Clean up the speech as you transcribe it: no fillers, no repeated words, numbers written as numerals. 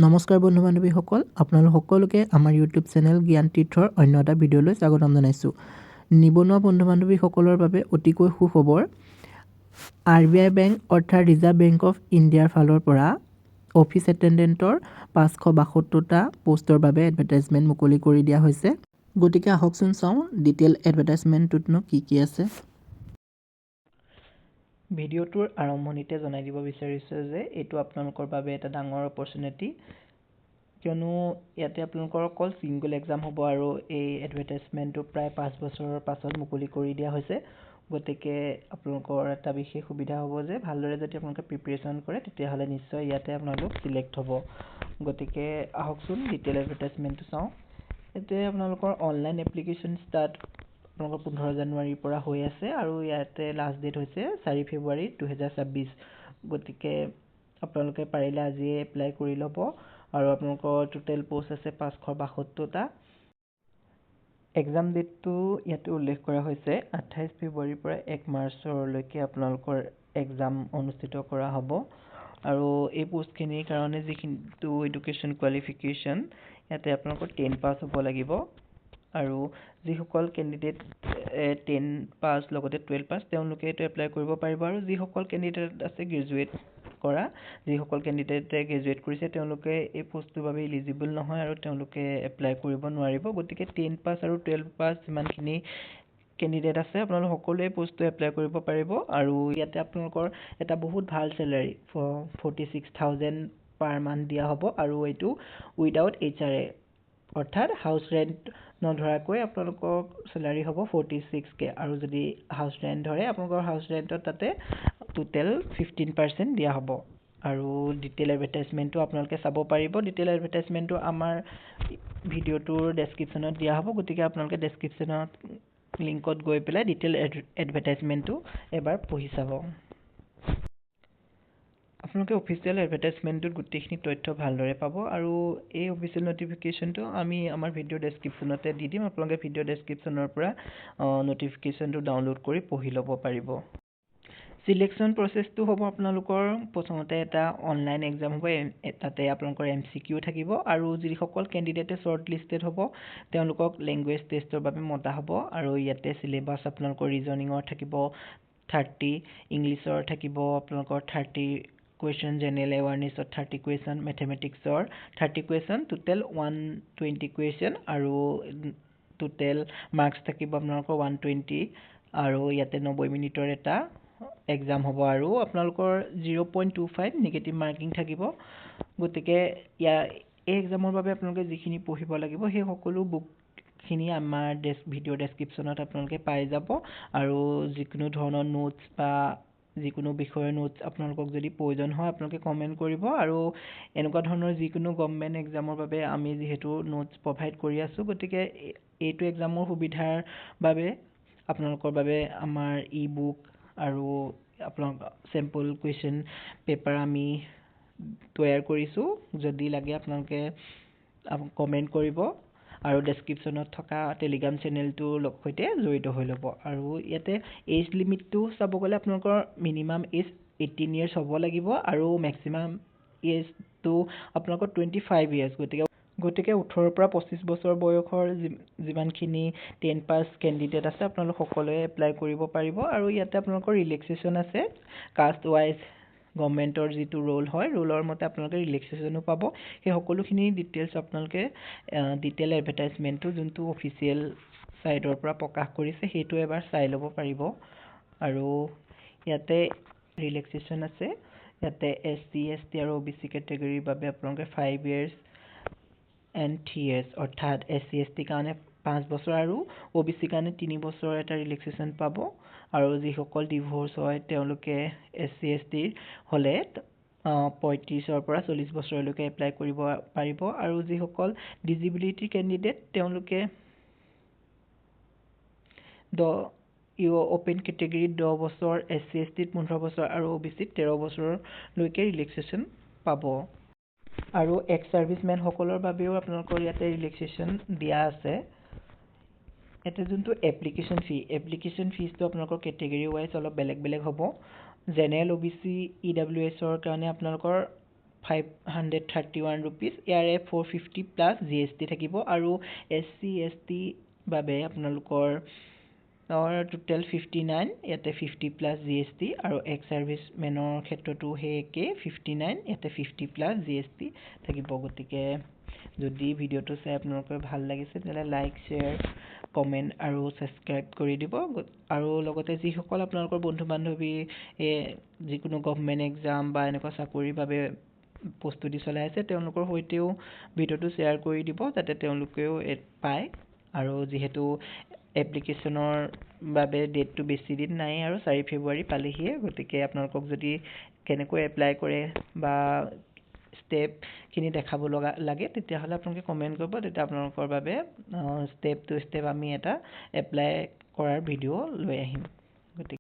নমস্কাৰ বন্ধু বান্ধৱীসকল, আপোনালোক সকলোকে আমাৰ ইউটিউব চেনেল জ্ঞান তীৰ্থৰ অন্য এটা ভিডিঅ'লৈ স্বাগতম জনাইছোঁ। নিবনুৱা বন্ধু বান্ধৱীসকলৰ বাবে অতিকৈ সুখবৰ। RBI বেংক অৰ্থাৎ ৰিজাৰ্ভ বেংক অফ ইণ্ডিয়াৰ ফালৰ পৰা অফিচ এটেণ্ডেণ্টৰ 572টা পোষ্টৰ বাবে এডভাৰটাইজমেণ্ট মুকলি কৰি দিয়া হৈছে। গতিকে আহকচোন চাওঁ ডিটেইল এডভাৰটাইজমেণ্টটোতনো কি আছে। ভিডিঅ'টোৰ আৰম্ভণিতে জনাই দিব বিচাৰিছোঁ যে এইটো আপোনালোকৰ বাবে এটা ডাঙৰ অপৰচুনিটি, কিয়নো ইয়াতে আপোনালোকৰ অকল ছিংগল এক্সাম হ'ব আৰু এই এডভাৰটাইজমেণ্টটো প্ৰায় 5 বছৰৰ পাছত মুকলি কৰি দিয়া হৈছে। গতিকে আপোনালোকৰ এটা বিশেষ সুবিধা হ'ব যে ভালদৰে যদি আপোনালোকে প্ৰিপেৰেশ্যন কৰে তেতিয়াহ'লে নিশ্চয় ইয়াতে আপোনালোক চিলেক্ট হ'ব। গতিকে আহকচোন ডিটেইল এডভাৰটাইজমেণ্টটো চাওঁ। ইয়াতে আপোনালোকৰ অনলাইন এপ্লিকেশ্যন ষ্টাৰ্ট আপোনালোকৰ 15 জানুৱাৰীৰ পৰা হৈ আছে আৰু ইয়াতে লাষ্ট ডেট হৈছে 4 ফেব্ৰুৱাৰী 2026। গতিকে আপোনালোকে পাৰিলে আজিয়ে এপ্লাই কৰি ল'ব আৰু আপোনালোকৰ টোটেল পোষ্ট আছে 572টা। এক্সাম ডেটটো ইয়াতে উল্লেখ কৰা হৈছে 28 ফেব্ৰুৱাৰীৰ পৰা 1 মাৰ্চলৈকে আপোনালোকৰ এক্সাম অনুষ্ঠিত কৰা হ'ব। আৰু এই পোষ্টখিনিৰ কাৰণে যিখিনিটো এডুকেশ্যন কোৱালিফিকেশ্যন ইয়াতে আপোনালোকৰ 10 পাছ হ'ব লাগিব। আৰু যিসকল কেণ্ডিডেট 10 পাছ লগতে 12 পাছ তেওঁলোকে এইটো এপ্লাই কৰিব পাৰিব। আৰু যিসকল কেণ্ডিডেট আছে গ্ৰেজুৱেট কৰা, যিসকল কেণ্ডিডেটে গ্ৰেজুৱেট কৰিছে তেওঁলোকে এই পোষ্টটোৰ বাবে ইলিজিবল নহয় আৰু তেওঁলোকে এপ্লাই কৰিব নোৱাৰিব। গতিকে 10 পাছ আৰু 12 পাছ যিমানখিনি কেণ্ডিডেট আছে আপোনালোক সকলোৱে পোষ্টটো এপ্লাই কৰিব পাৰিব। আৰু ইয়াতে আপোনালোকৰ এটা বহুত ভাল চেলাৰী 46,000 পাৰ মান্থ দিয়া হ'ব আৰু এইটো উইদাউট HRA অৰ্থাৎ হাউচ ৰেণ্ট নধৰাকৈ আপোনালোকক চেলাৰী হ'ব 46K। আৰু যদি হাউচ ৰেণ্ট ধৰে আপোনালোকৰ হাউচ ৰেণ্টত তাতে টোটেল 15% দিয়া হ'ব। আৰু ডিটেইল এডভাৰটাইজমেণ্টটো আপোনালোকে চাব পাৰিব। ডিটেইল এডভাৰটাইজমেণ্টটো আমাৰ ভিডিঅ'টোৰ ডেছক্ৰিপশ্যনত দিয়া হ'ব। গতিকে আপোনালোকে ডেছক্ৰিপশ্যনত লিংকত গৈ পেলাই ডিটেইল এডভাৰটাইজমেণ্টটো এবাৰ পঢ়ি চাব। আপোনালোকে অফিচিয়েল এডভাৰটাইজমেণ্টটোত গোটেইখিনি তথ্য ভালদৰে পাব আৰু এই অফিচিয়েল নটিফিকেশ্যনটো আমি আমাৰ ভিডিঅ' ডেছক্ৰিপশ্যনতে দি দিম। আপোনালোকে ভিডিঅ' ডেছক্ৰিপশ্যনৰ পৰা নটিফিকেশ্যনটো ডাউনলোড কৰি পঢ়ি ল'ব পাৰিব। চিলেকশ্যন প্ৰচেছটো হ'ব আপোনালোকৰ প্ৰথমতে এটা অনলাইন এক্সাম হ'ব, তাতে আপোনালোকৰ MCQ থাকিব আৰু যিসকল কেণ্ডিডেটে শ্বৰ্ট লিষ্টেড হ'ব তেওঁলোকক লেংগুৱেজ টেষ্টৰ বাবে মতা হ'ব। আৰু ইয়াতে চিলেবাছ আপোনালোকৰ ৰিজনিঙৰ থাকিব 30, ইংলিছৰ থাকিব আপোনালোকৰ 30 কুৱেশ্যন, জেনেৰেল এৱাৰনেছত 30 কুৱেশ্যন, মেথমেটিক্সৰ 30 কুৱেশ্যন, টোটেল 120 কুৱেশ্যন আৰু টোটেল মাৰ্কছ থাকিব আপোনালোকৰ 120। আৰু ইয়াতে 90 মিনিটৰ এটা এক্সাম হ'ব আৰু আপোনালোকৰ 0.25 নিগেটিভ মাৰ্কিং থাকিব। গতিকে এই এক্সামৰ বাবে আপোনালোকে যিখিনি পঢ়িব লাগিব সেই সকলো বুকখিনি আমাৰ ভিডিঅ' ডেছক্ৰিপশ্যনত আপোনালোকে পাই যাব। আৰু যিকোনো ধৰণৰ নোটছ বা যিকোনো বিষয়ৰ নোটছ আপোনালোকক যদি প্ৰয়োজন হয় আপোনালোকে কমেণ্ট কৰিব। আৰু এনেকুৱা ধৰণৰ যিকোনো গভৰ্ণমেণ্ট এক্সামৰ বাবে আমি যিহেতু নোটছ প্ৰভাইড কৰি আছোঁ, গতিকে এইটো এক্সামৰ সুবিধাৰ বাবে আপোনালোকৰ বাবে আমাৰ ই বুক আৰু আপোনালোক চেম্পল কুৱেশ্যন পেপাৰ আমি তৈয়াৰ কৰিছোঁ। যদি লাগে আপোনালোকে কমেণ্ট কৰিব আৰু ডেছক্ৰিপশ্যনত থকা টেলিগ্ৰাম চেনেলটোৰ সৈতে জড়িত হৈ ল'ব। আৰু ইয়াতে এজ লিমিটটো চাব গ'লে আপোনালোকৰ মিনিমাম এজ 18 ইয়াৰ্ছ হ'ব লাগিব আৰু মেক্সিমাম এজটো আপোনালোকৰ 25 ইয়াৰ্ছ। গতিকে 18ৰ পৰা 25 বছৰ বয়সৰ যিমানখিনি 10 পাছ কেণ্ডিডেট আছে আপোনালোক সকলোৱে এপ্লাই কৰিব পাৰিব। আৰু ইয়াতে আপোনালোকৰ ৰিলেক্সেশ্যন আছে, কাষ্ট ৱাইজ গভৰ্ণমেণ্টৰ যিটো ৰোল হয় ৰোলৰ মতে আপোনালোকে ৰিলেক্সেশ্যনো পাব। সেই সকলোখিনি ডিটেইলছ আপোনালোকে ডিটেইল এডভাৰটাইজমেণ্টটো যোনটো অফিচিয়েল ছাইডৰ পৰা প্ৰকাশ কৰিছে সেইটো এবাৰ চাই ল'ব পাৰিব। আৰু ইয়াতে ৰিলেক্সেশ্যন আছে, ইয়াতে SC, ST আৰু OBC কেটেগৰীৰ বাবে আপোনালোকে 5 years and 3 years অৰ্থাৎ SC, ST কাৰণে 5 বছৰ আৰু OBC কাৰণে 3 বছৰ এটা ৰিলেক্সেশ্যন পাব। আৰু যিসকল ডিভ'ৰ্চ হয় তেওঁলোকে SC, ST হ'লে 35ৰ পৰা 40 বছৰলৈকে এপ্লাই কৰিব পাৰিব। আৰু যিসকল ডিজিবিলিটি কেণ্ডিডেট তেওঁলোকে অ'পেন কেটেগৰীত 10 বছৰ, SC, STত 15 বছৰ আৰু OBCত 13 বছৰলৈকে ৰিলেক্সেশ্যন পাব। আৰু এক্স ছাৰ্ভিচমেনসকলৰ বাবেও আপোনালোকৰ ইয়াতে ৰিলেক্সেশ্যন দিয়া আছে। ইয়াতে যোনটো এপ্লিকেশ্যন ফিজটো আপোনালোকৰ কেটেগৰী ৱাইজ অলপ বেলেগ বেলেগ হ'ব। জেনেৰেল OBC EWSৰ কাৰণে আপোনালোকৰ 531 rupees ইয়াৰে 450 প্লাস GST থাকিব আৰু SC ST বাবে আপোনালোকৰ টোটেল 59 ইয়াতে 50 প্লাস GST আৰু এক্স সাৰ্ভিস মেনৰ ক্ষেত্ৰটো হেকে 59 ইয়াতে 50 প্লাস GST থাকিব গতিকে যদি ভিডিওটো চাই আপোনালোকৰ ভাল লাগিছে তেলে লাইক শেয়াৰ কমেন্ট আৰু সাবস্ক্ৰাইব কৰি দিব আৰু লগতে যি সকল আপোনালোকৰ বন্ধু বান্ধৱী যিকোনো গভৰ্ণমেণ্ট এক্সাম বা এনেকুৱা চাকৰিৰ বাবে প্ৰস্তুতি চলাই আছে তেওঁলোকৰ হৈতেও ভিডিওটো শেয়াৰ কৰি দিব যাতে তেওঁলোকেও পায় আৰু যেহেতু এপ্লিকেশনৰ বাবে ডেটটো বেছি দিন নাই আৰু 4 ফেব্ৰুৱাৰী পালেহিয়ে গতিকে আপোনালোকক যদি কেনেকৈ এপ্লাই কৰে বা স্টেপ খিনি দেখাব লাগে তেতিয়া হলে আপোনালোকে কমেন্ট কৰিব তেতিয়া আপোনালোকৰ বাবে স্টেপ টু স্টেপ আমি এটা এপ্লাই কৰাৰ ভিডিও লৈ আহিম